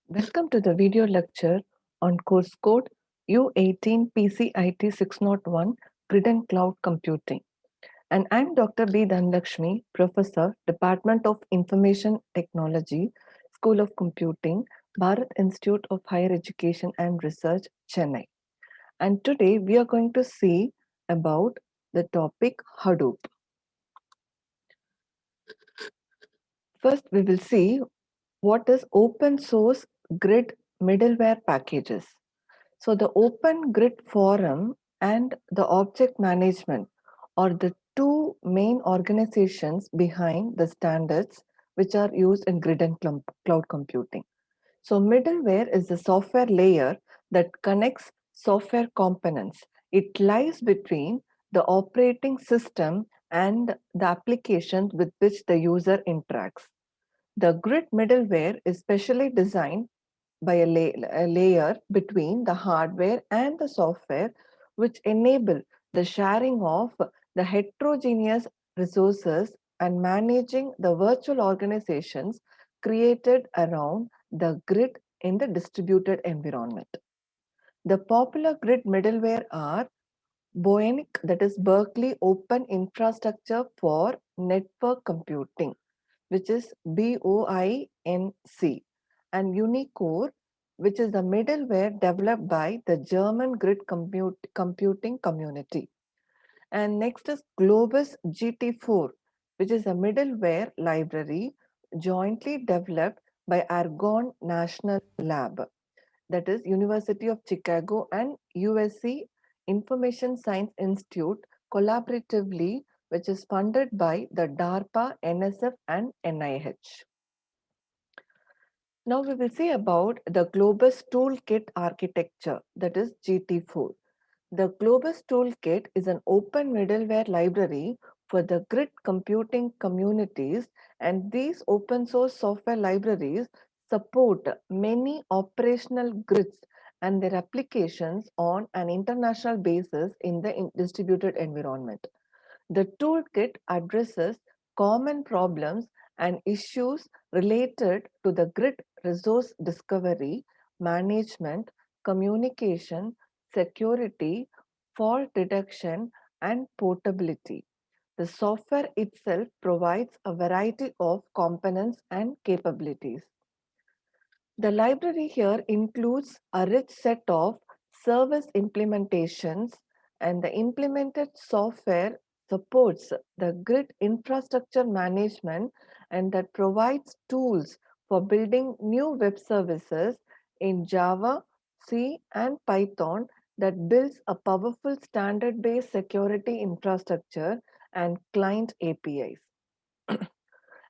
Welcome to the video lecture on course code U18Pcit601 Grid and Cloud Computing. And I'm Dr.B. Dhanalakshmi, Professor, Department of Information Technology, School of Computing, Bharat Institute of Higher Education and Research, Chennai. And today we are going to see about the topic Hadoop. First, we will see what is open source grid middleware packages. So the Open Grid Forum and the Object Management are the two main organizations behind the standards which are used in grid and cloud computing. So middleware is the software layer that connects software components. It lies between the operating system and the applications with which the user interacts. The grid middleware is specially designed by a layer between the hardware and the software, which enable the sharing of the heterogeneous resources and managing the virtual organizations created around the grid in the distributed environment. The popular grid middleware are BOINC, that is Berkeley Open Infrastructure for Network Computing, which is BOINC, and Unicore, which is the middleware developed by the German grid computing community. And next is Globus GT4, which is a middleware library jointly developed by Argonne National Lab, that is University of Chicago and USC Information Science Institute collaboratively, which is funded by the DARPA, NSF and NIH. Now we will see about the Globus Toolkit architecture, that is GT4. The Globus Toolkit is an open middleware library for the grid computing communities, and these open source software libraries support many operational grids and their applications on an international basis in the distributed environment. The toolkit addresses common problems and issues related to the grid resource discovery, management, communication, security, fault detection, and portability. The software itself provides a variety of components and capabilities. The library here includes a rich set of service implementations, and the implemented software supports the grid infrastructure management and that provides tools for building new web services in Java, C, and Python that builds a powerful standard-based security infrastructure and client APIs.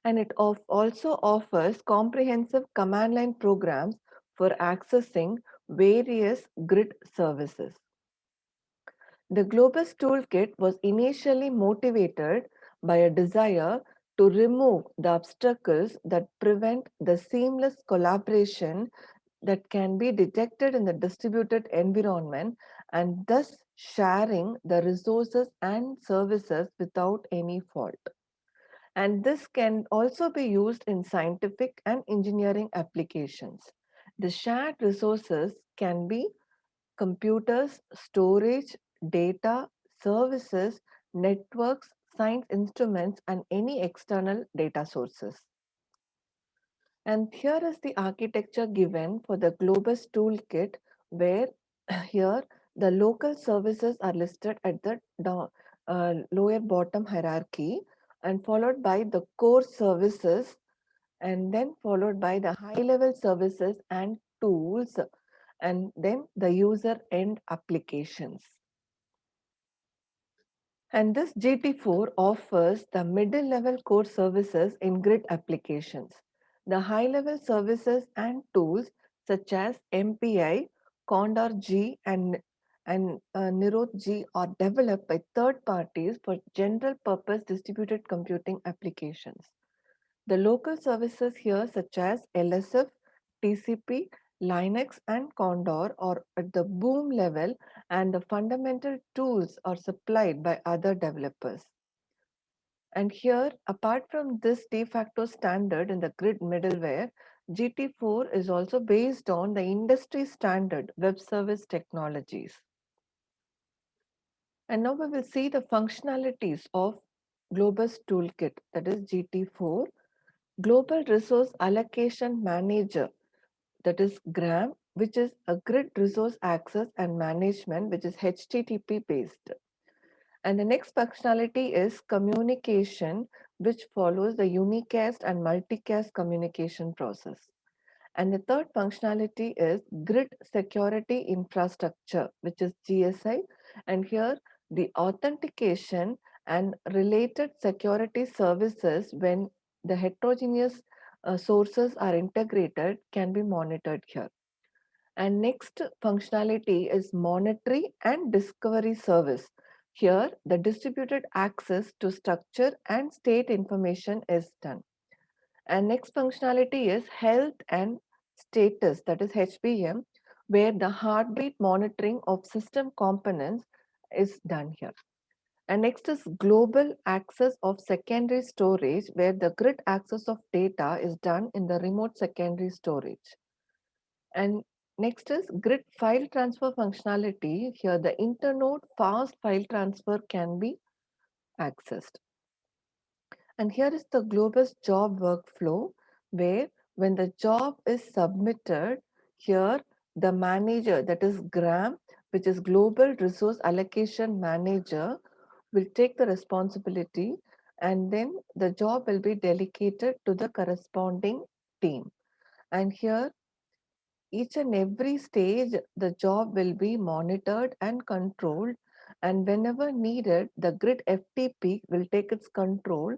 And it also offers comprehensive command line programs for accessing various grid services. The Globus Toolkit was initially motivated by a desire to remove the obstacles that prevent the seamless collaboration that can be detected in the distributed environment, and thus sharing the resources and services without any fault. And this can also be used in scientific and engineering applications. The shared resources can be computers, storage, data, services, networks, science instruments, and any external data sources. And here is the architecture given for the Globus toolkit, where here the local services are listed at the lower bottom hierarchy, and followed by the core services, and then followed by the high level services and tools, and then the user end applications. And this GT4 offers the middle level core services in grid applications. The high level services and tools such as MPI, Condor G, and Nirod G are developed by third parties for general purpose distributed computing applications. The local services here such as LSF, TCP, Linux and Condor are at the boom level, and the fundamental tools are supplied by other developers. And here, apart from this de facto standard in the grid middleware, GT4 is also based on the industry standard web service technologies. And now we will see the functionalities of Globus Toolkit, that is GT4, Global Resource Allocation Manager, that is GRAM, which is a grid resource access and management, which is HTTP based. And the next functionality is communication, which follows the unicast and multicast communication process. And the third functionality is grid security infrastructure, which is GSI. And here the authentication and related security services when the heterogeneous sources are integrated can be monitored here. And next functionality is monitoring and discovery service. Here, the distributed access to structure and state information is done. And next functionality is health and status, that is HBM, where the heartbeat monitoring of system components is done here. And next is global access of secondary storage, where the grid access of data is done in the remote secondary storage. And next is grid file transfer functionality. Here the internode fast file transfer can be accessed. And here is the Globus Job Workflow, where when the job is submitted, here the manager, that is GRAM, which is Global Resource Allocation Manager, will take the responsibility, and then the job will be delegated to the corresponding team. And here each and every stage, the job will be monitored and controlled. And whenever needed, the grid FTP will take its control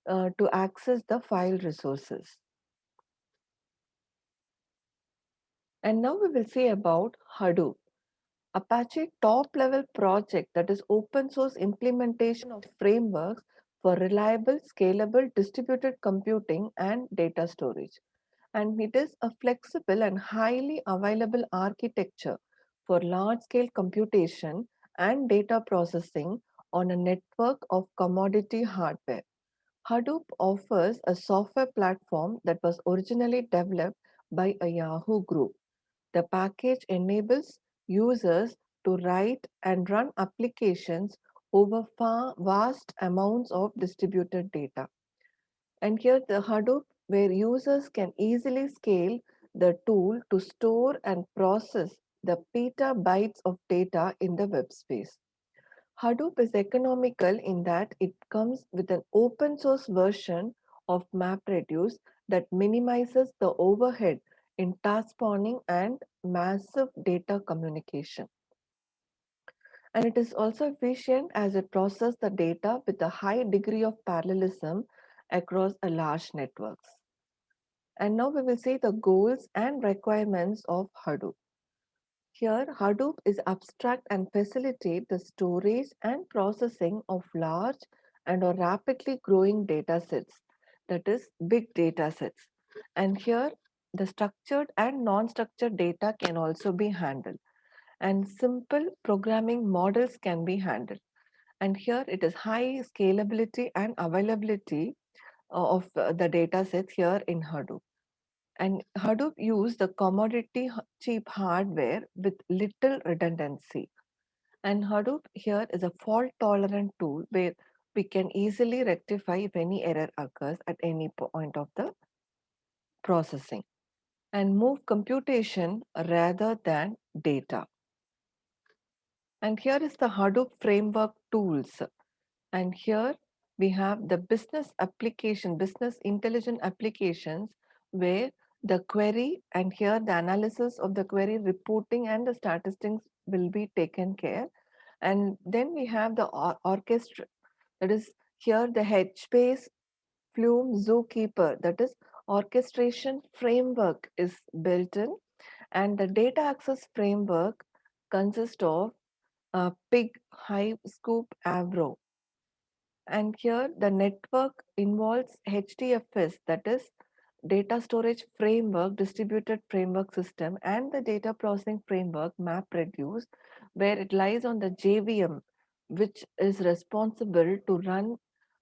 to access the file resources. And now we will see about Hadoop, Apache top level project, that is open source implementation of frameworks for reliable, scalable, distributed computing and data storage. And it is a flexible and highly available architecture for large-scale computation and data processing on a network of commodity hardware. Hadoop offers a software platform that was originally developed by a Yahoo group. The package enables users to write and run applications over vast amounts of distributed data. And here the Hadoop, where users can easily scale the tool to store and process the petabytes of data in the web space. Hadoop is economical in that it comes with an open source version of MapReduce that minimizes the overhead in task spawning and massive data communication. And it is also efficient as it processes the data with a high degree of parallelism across a large networks. And now we will see the goals and requirements of Hadoop. Here, Hadoop is abstract and facilitate the storage and processing of large and or rapidly growing data sets, that is big data sets. And here, the structured and non-structured data can also be handled, and simple programming models can be handled. And here it is high scalability and availability of the data sets here in Hadoop. And Hadoop use the commodity cheap hardware with little redundancy. And Hadoop here is a fault tolerant tool where we can easily rectify if any error occurs at any point of the processing and move computation rather than data. And here is the Hadoop framework tools. And here we have the business application, business intelligent applications, where the query and here the analysis of the query reporting and the statistics will be taken care. And then we have the orchestra, that is here the HBase Flume Zookeeper, that is orchestration framework is built in. And the data access framework consists of Pig, Hive, Scoop, Avro. And here the network involves HDFS, that is data storage framework, distributed framework system, and the data processing framework MapReduce, where it lies on the JVM, which is responsible to run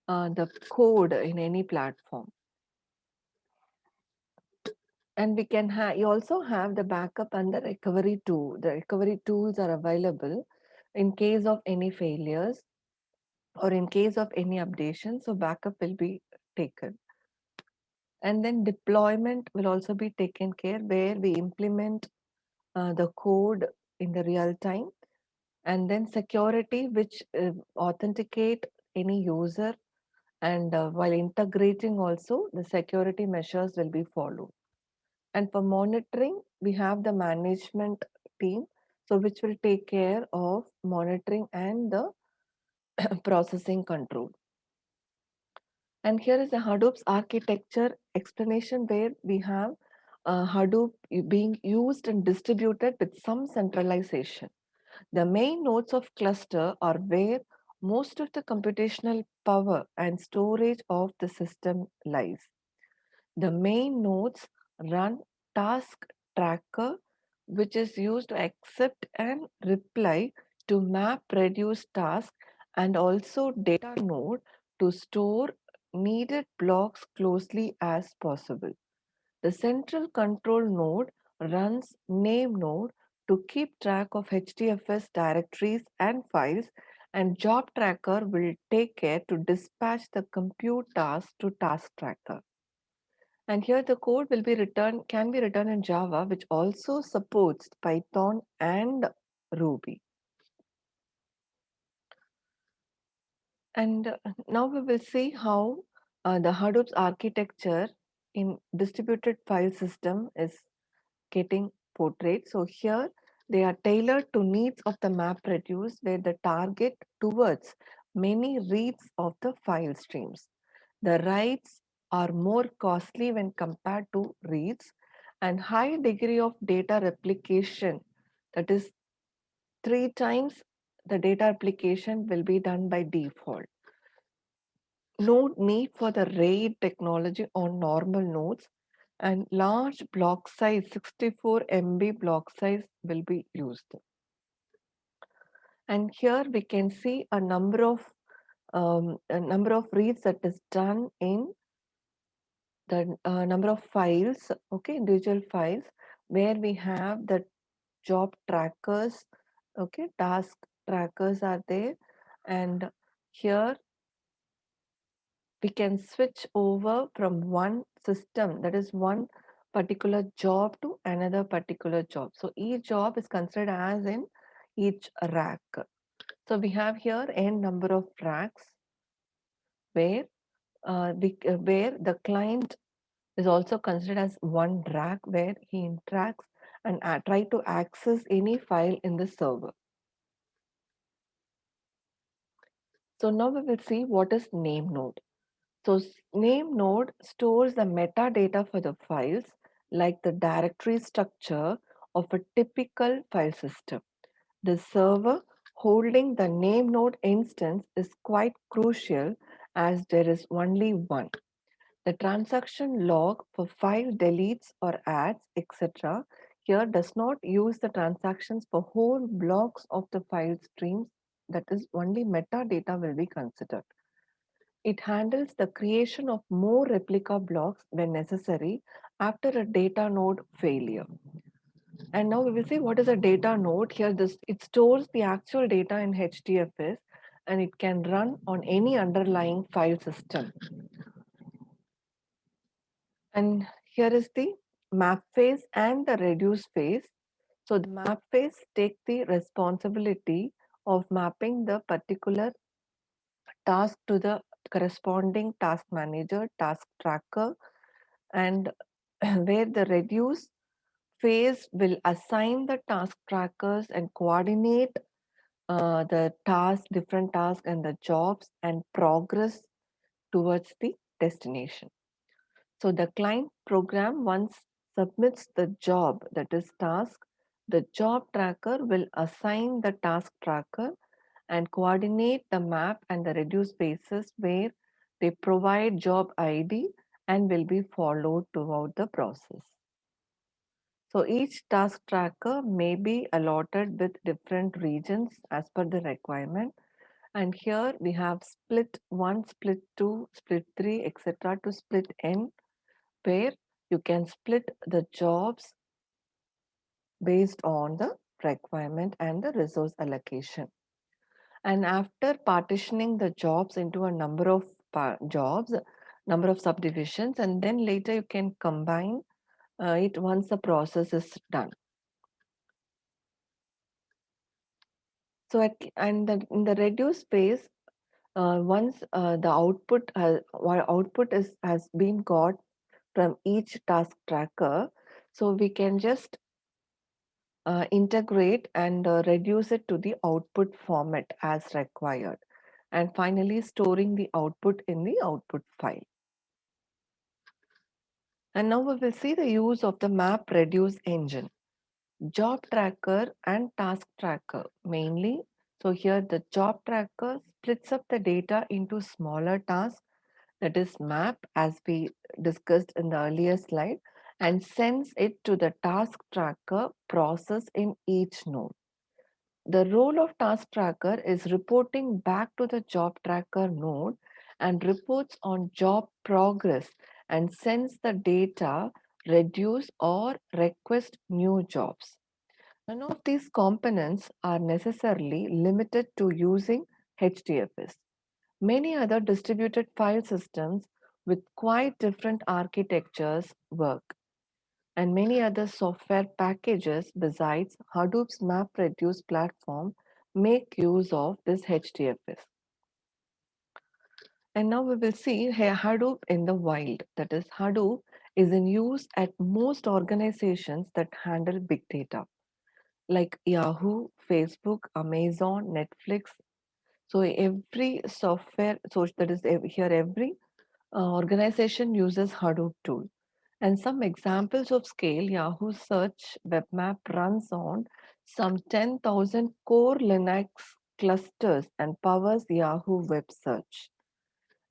the code in any platform. And we can have, you also have the backup and the recovery tool. The recovery tools are available in case of any failures or in case of any updation. So backup will be taken. And then deployment will also be taken care where we implement the code in the real time. And then security, which authenticate any user, and while integrating also the security measures will be followed. And for monitoring, we have the management team, so which will take care of monitoring and the processing control. And here is the Hadoop's architecture explanation where we have Hadoop being used and distributed with some centralization. The main nodes of cluster are where most of the computational power and storage of the system lies. The main nodes run task tracker, which is used to accept and reply to map reduce task, and also data node to store needed blocks closely as possible. The central control node runs name node to keep track of HDFS directories and files, and job tracker will take care to dispatch the compute task to task tracker. And here the code will be written, can be written in Java, which also supports Python and Ruby. And now we will see how the Hadoop's architecture in distributed file system is getting portrayed. So here they are tailored to needs of the MapReduce, where the target towards many reads of the file streams. The writes are more costly when compared to reads, and high degree of data replication, that is 3 times the data application will be done by default. No need for the RAID technology on normal nodes, and large block size 64 MB block size will be used. And here we can see a number of reads that is done in the number of files, okay, individual files, where we have the job trackers, okay, task trackers are there, and here we can switch over from one system, that is one particular job, to another particular job. So each job is considered as in each rack. So we have here n number of racks where where the client is also considered as one rack where he interacts and try to access any file in the server. So now we will see what is name node. So name node stores the metadata for the files like the directory structure of a typical file system. The server holding the name node instance is quite crucial as there is only one. The transaction log for file deletes or adds, etc. here does not use the transactions for whole blocks of the file streams, that is only metadata will be considered. It handles the creation of more replica blocks when necessary after a data node failure. And now we will see what is a data node. Here it stores the actual data in HDFS and it can run on any underlying file system. And here is the map phase and the reduce phase. So the map phase take the responsibility of mapping the particular task to the corresponding task manager, task tracker, and where the reduce phase will assign the task trackers and coordinate the task, different tasks and the jobs and progress towards the destination. So the client program once submits the job, that is task, the job tracker will assign the task tracker and coordinate the map and the reduce phases where they provide job ID and will be followed throughout the process. So each task tracker may be allotted with different regions as per the requirement. And here we have split 1, split 2, split 3, etc. to split n, where You can split the jobs based on the requirement and the resource allocation. And after partitioning the jobs into a number of jobs, number of subdivisions, and then later you can combine it once the process is done. So in the reduced space, once the output has been got from each task tracker, so we can just integrate and reduce it to the output format as required, and finally storing the output in the output file. And now we will see the use of the MapReduce engine, job tracker and task tracker mainly. So here the job tracker splits up the data into smaller tasks, that is map, as we discussed in the earlier slide, and sends it to the task tracker process in each node. The role of task tracker is reporting back to the job tracker node and reports on job progress and sends the data, reduce or request new jobs. None of these components are necessarily limited to using HDFS. Many other distributed file systems with quite different architectures work, and many other software packages besides Hadoop's MapReduce platform make use of this HDFS. And now we will see Hadoop in the wild. That is, Hadoop is in use at most organizations that handle big data, like Yahoo, Facebook, Amazon, Netflix. So every software, so that is here every organization uses Hadoop tool. And some examples of scale, Yahoo Search Web Map runs on some 10,000 core Linux clusters and powers Yahoo Web Search.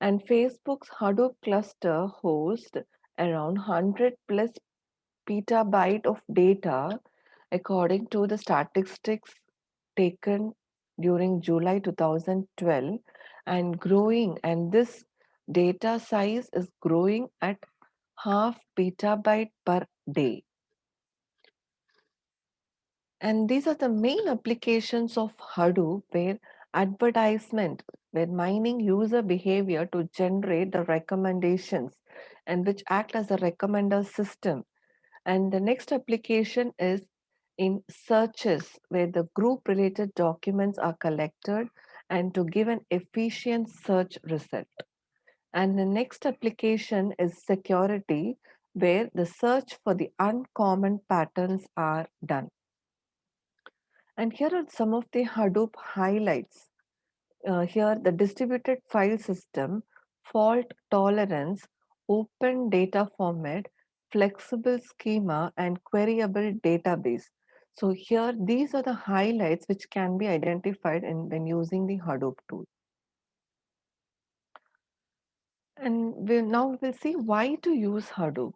And Facebook's Hadoop cluster hosts around 100 plus petabyte of data according to the statistics taken during July 2012 and growing, and this data size is growing at half petabyte per day. And these are the main applications of Hadoop, where advertisement, where mining user behavior to generate the recommendations and which act as a recommender system. And the next application is in searches, where the group related documents are collected and to give an efficient search result. And the next application is security, where the search for the uncommon patterns are done. And here are some of the Hadoop highlights. Here, the distributed file system, fault tolerance, open data format, flexible schema, and queryable database. So here, these are the highlights which can be identified when using the Hadoop tool. And now we'll see why to use Hadoop.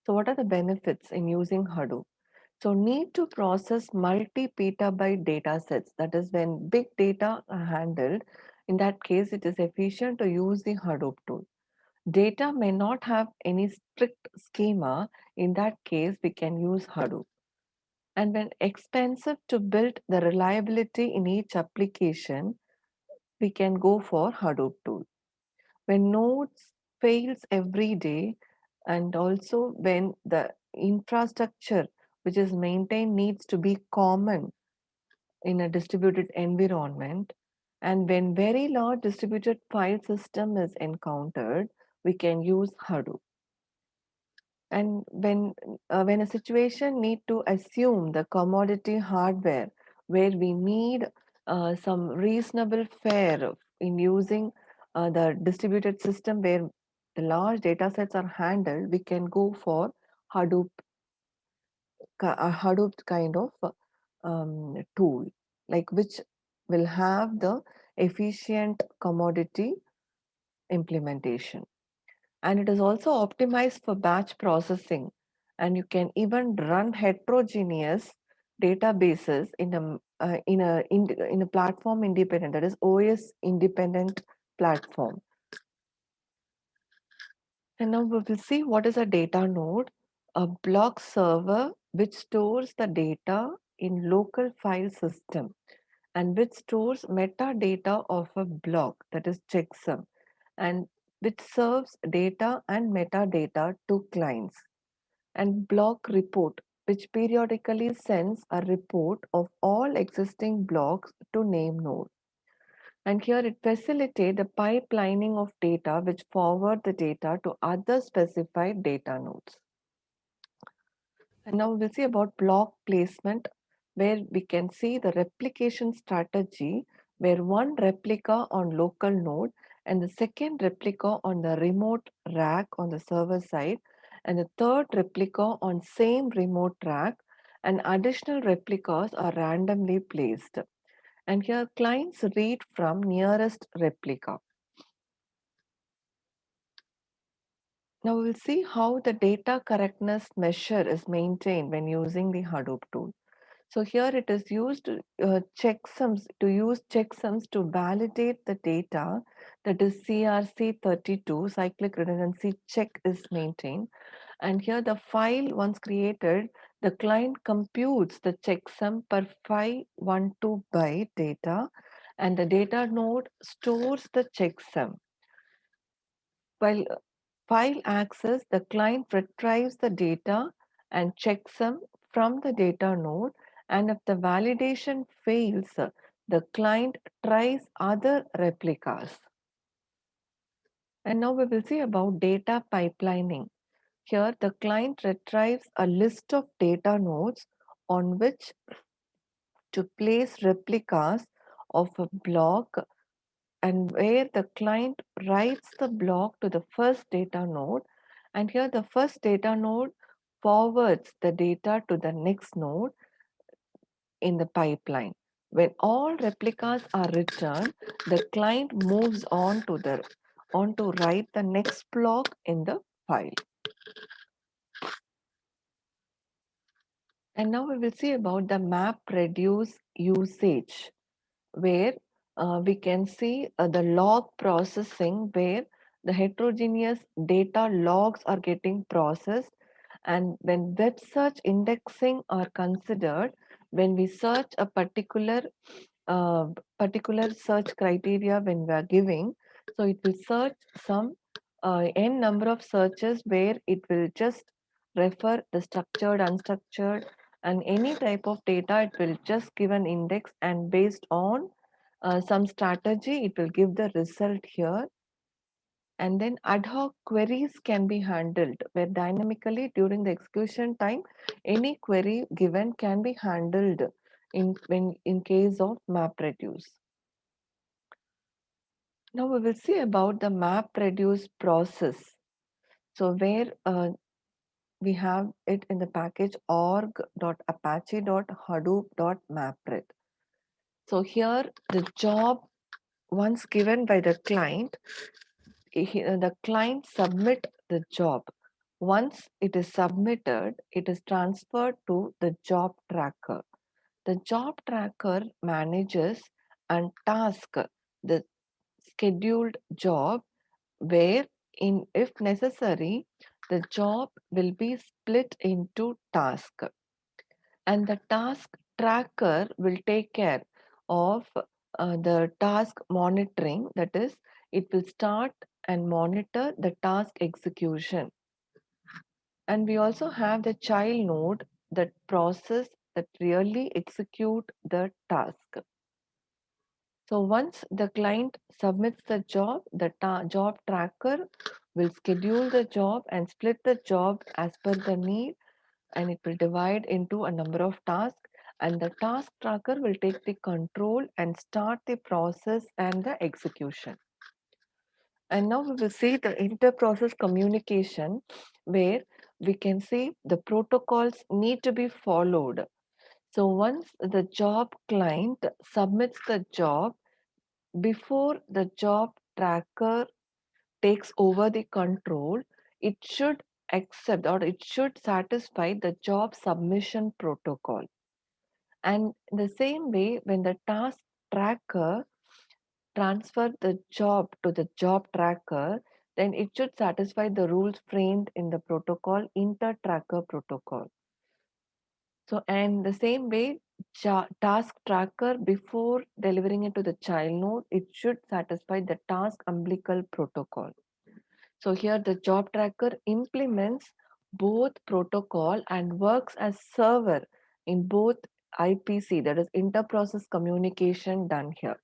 So what are the benefits in using Hadoop? So need to process multi-petabyte data sets. That is when big data are handled. In that case, it is efficient to use the Hadoop tool. Data may not have any strict schema. In that case, we can use Hadoop. And when expensive to build the reliability in each application, we can go for Hadoop tool. When nodes fails every day, and also when the infrastructure which is maintained needs to be common in a distributed environment, and when very large distributed file system is encountered, we can use Hadoop. And when a situation need to assume the commodity hardware, where we need some reasonable fare in using the distributed system where the large data sets are handled, we can go for Hadoop, a Hadoop kind of tool, like which will have the efficient commodity implementation. And it is also optimized for batch processing, and you can even run heterogeneous databases in a platform independent, that is OS independent platform. And now we will see what is a data node. a block server which stores the data in local file system and which stores metadata of a block, that is checksum, and which serves data and metadata to clients. And block report, which periodically sends a report of all existing blocks to name node. And here it facilitates the pipelining of data which forward the data to other specified data nodes. And now we'll see about block placement, where we can see the replication strategy, where one replica on local node and the second replica on the remote rack on the server side, and the third replica on same remote rack, and additional replicas are randomly placed. And here clients read from nearest replica. Now we'll see how the data correctness measure is maintained when using the Hadoop tool. So here it is used checksums to use checksums to validate the data, that is CRC32 cyclic redundancy check is maintained. And here the file once created, the client computes the checksum per 512 byte data and the data node stores the checksum. While file access, the client retrieves the data and checksum from the data node, and if the validation fails, the client tries other replicas. And now we will see about data pipelining. Here the client retrieves a list of data nodes on which to place replicas of a block, and where the client writes the block to the first data node, and here the first data node forwards the data to the next node in the pipeline. When all replicas are returned, the client moves on to write the next block in the file. And now we will see about the MapReduce usage, where we can see the log processing, where the heterogeneous data logs are getting processed, and when web search indexing are considered, when we search a uh, particular search criteria when we are giving, so it will search some n number of searches where it will just refer the structured, unstructured, and any type of data. It will just give an index, and based on some strategy, it will give the result here. And then ad hoc queries can be handled, where dynamically during the execution time, any query given can be handled in case of MapReduce. Now we will see about the MapReduce process. So where we have it in the package org.apache.hadoop.mapred. So here the job once given by the client, the client submit the job. Once it is submitted, it is transferred to the job tracker. The job tracker manages and task the scheduled job, where in if necessary the job will be split into tasks, and the task tracker will take care of the task monitoring, that is it will start and monitor the task execution. And we also have the child node, that process that really execute the task. So once the client submits the job, the job tracker will schedule the job and split the job as per the need, and it will divide into a number of tasks, and the task tracker will take the control and start the process and the execution. And now we will see the inter-process communication, where we can see the protocols need to be followed. So once the job client submits the job, before the job tracker takes over the control, it should accept or it should satisfy the job submission protocol. And the same way, when the task tracker transfer the job to the job tracker, then it should satisfy the rules framed in the protocol inter-tracker protocol. So, and the same way, task tracker, before delivering it to the child node, it should satisfy the task umbilical protocol. So here the job tracker implements both protocol and works as server in both IPC, that is inter-process communication done here.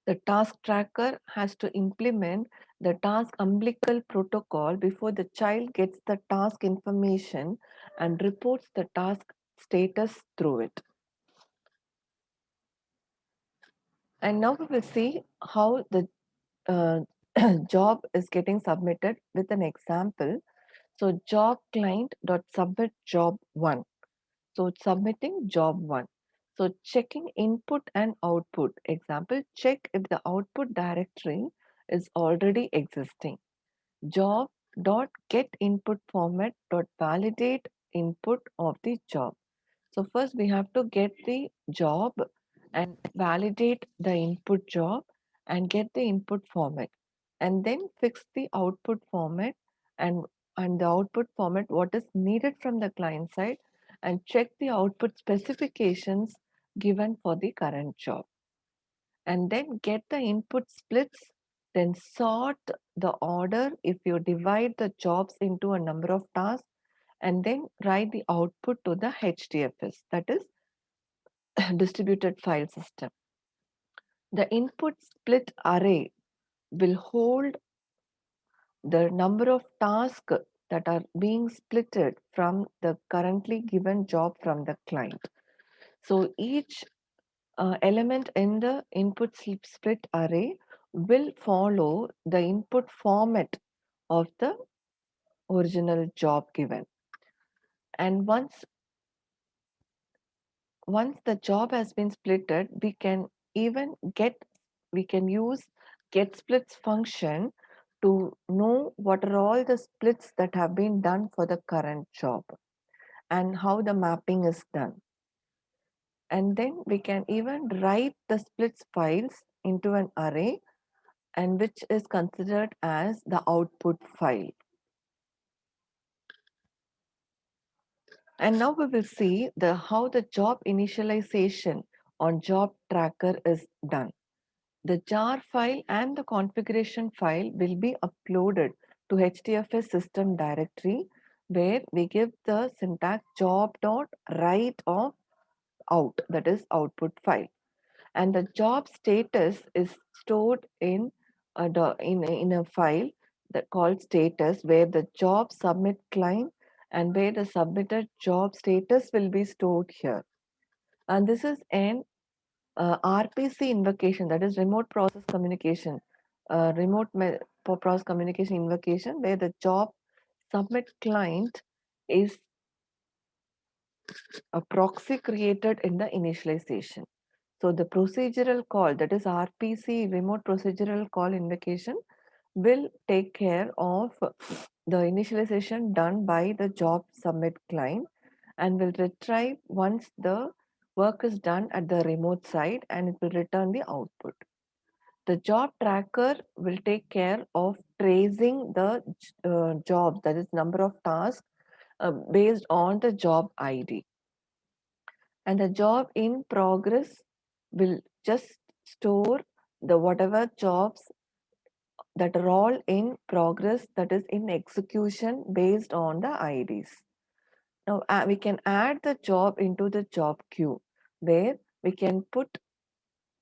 The task tracker has to implement the task umbilical protocol before the child gets the task information and reports the task status through it. And now we will see how the job is getting submitted with an example. So job client dot submit job 1. So it's submitting job 1. So checking input and output. Example, check if the output directory is already existing. Job dot get input format dot validate input of the job. So first we have to get the job and validate the input job and get the input format, and then fix the output format and the output format what is needed from the client side, and check the output specifications given for the current job, and then get the input splits, then sort the order if you divide the jobs into a number of tasks, and then write the output to the HDFS, that is distributed file system. The input split array will hold the number of tasks that are being splitted from the currently given job from the client. So each element in the input split array will follow the input format of the original job given. And once the job has been splitted, we can use get splits function to know what are all the splits that have been done for the current job and how the mapping is done. And then we can even write the splits files into an array, and which is considered as the output file. And now we will see how the job initialization on job tracker is done. The jar file and the configuration file will be uploaded to HDFS system directory, where we give the syntax job.write of out, that is output file. And the job status is stored in a file that called status, where the job submit client and where the submitted job status will be stored here. And this is an RPC invocation, that is remote process communication, process communication invocation, where the job submit client is a proxy created in the initialization. So the procedural call, that is RPC, remote procedural call invocation, will take care of the initialization done by the job submit client and will retrieve once the work is done at the remote side, and it will return the output. The job tracker will take care of tracing the jobs, that is number of tasks based on the job ID. And the job in progress will just store the whatever jobs that are all in progress, that is in execution based on the IDs. Now we can add the job into the job queue, where we can put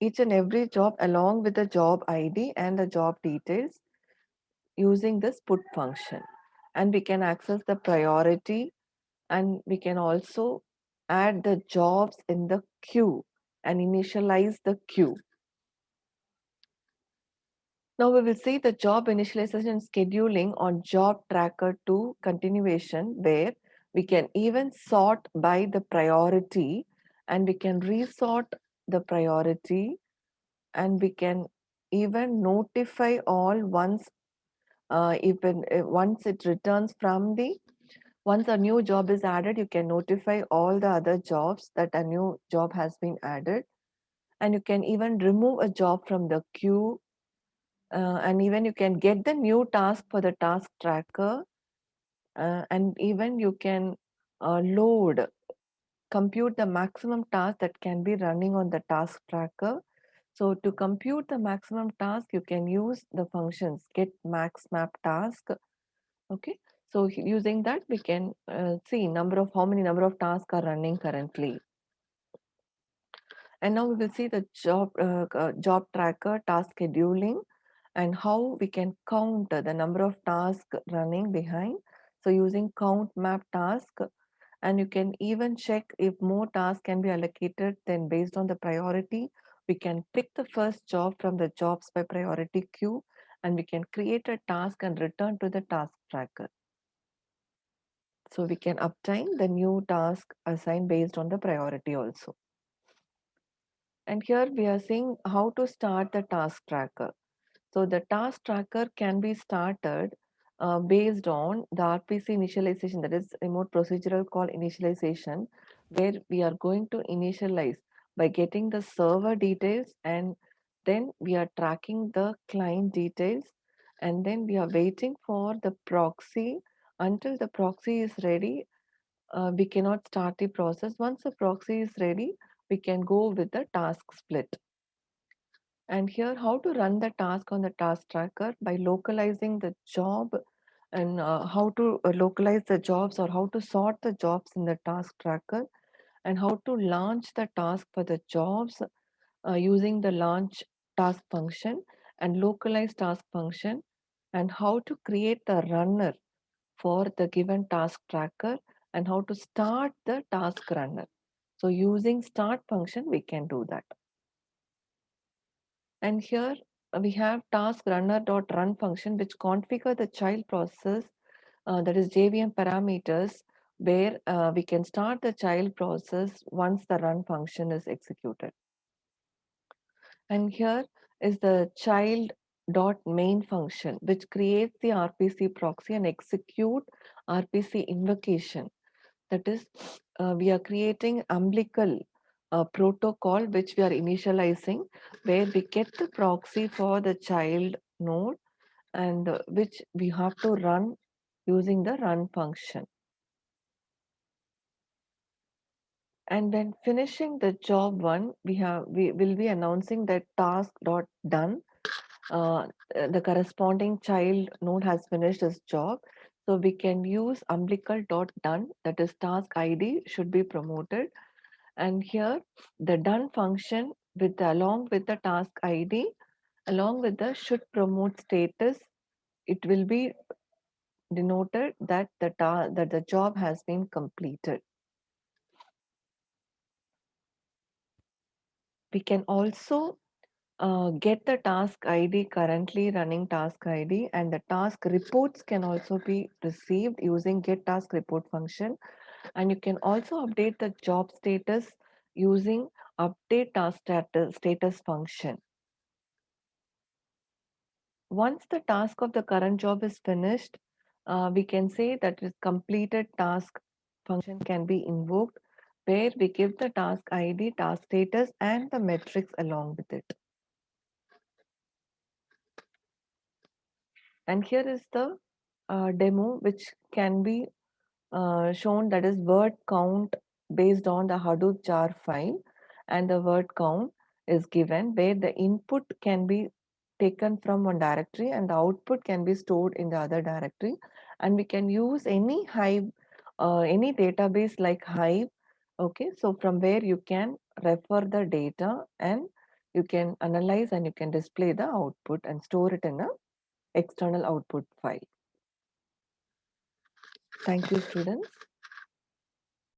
each and every job along with the job ID and the job details using this put function. And we can access the priority, and we can also add the jobs in the queue and initialize the queue. Now we will see the job initialization and scheduling on job tracker 2 continuation, where we can even sort by the priority, and we can resort the priority, and we can even notify all once once it returns from the once a new job is added, you can notify all the other jobs that a new job has been added, and you can even remove a job from the queue And even you can get the new task for the task tracker, and even you can compute the maximum task that can be running on the task tracker. So to compute the maximum task, you can use the functions get max map task. Okay, so using that we can see how many number of tasks are running currently. And now we will see the job tracker task scheduling and how we can count the number of tasks running behind. So using count map task, and you can even check if more tasks can be allocated. Then based on the priority, we can pick the first job from the jobs by priority queue, and we can create a task and return to the task tracker. So we can obtain the new task assigned based on the priority also. And here we are seeing how to start the task tracker. So the task tracker can be started based on the RPC initialization, that is remote procedural call initialization, where we are going to initialize by getting the server details, and then we are tracking the client details, and then we are waiting for the proxy. Until the proxy is ready, we cannot start the process. Once the proxy is ready, we can go with the task split. And here, how to run the task on the task tracker by localizing the job, and how to localize the jobs or how to sort the jobs in the task tracker, and how to launch the task for the jobs using the launch task function and localize task function, and how to create the runner for the given task tracker, and how to start the task runner. So using start function, we can do that. And here we have task runner.run function, which configure the child process, that is JVM parameters, where we can start the child process once the run function is executed. And here is the child.main function, which creates the RPC proxy and execute RPC invocation. That is, we are creating umbilical protocol which we are initializing, where we get the proxy for the child node, and which we have to run using the run function. And when finishing the job one, we will be announcing that task.done. The corresponding child node has finished its job. So we can use umbilical.done, that is task ID should be promoted. And here the done function along with the task ID, along with the should promote status, it will be denoted that the job has been completed. We can also get the task ID, currently running task ID, and the task reports can also be received using get task report function. And you can also update the job status using update task status function. Once the task of the current job is finished, we can say that is completed task function can be invoked, where we give the task ID, task status, and the metrics along with it. And here is the demo which can be shown, that is word count based on the Hadoop jar file, and the word count is given where the input can be taken from one directory and the output can be stored in the other directory, and we can use any Hive, any database like Hive. Okay, so from where you can refer the data and you can analyze and you can display the output and store it in a external output file. Thank you, students.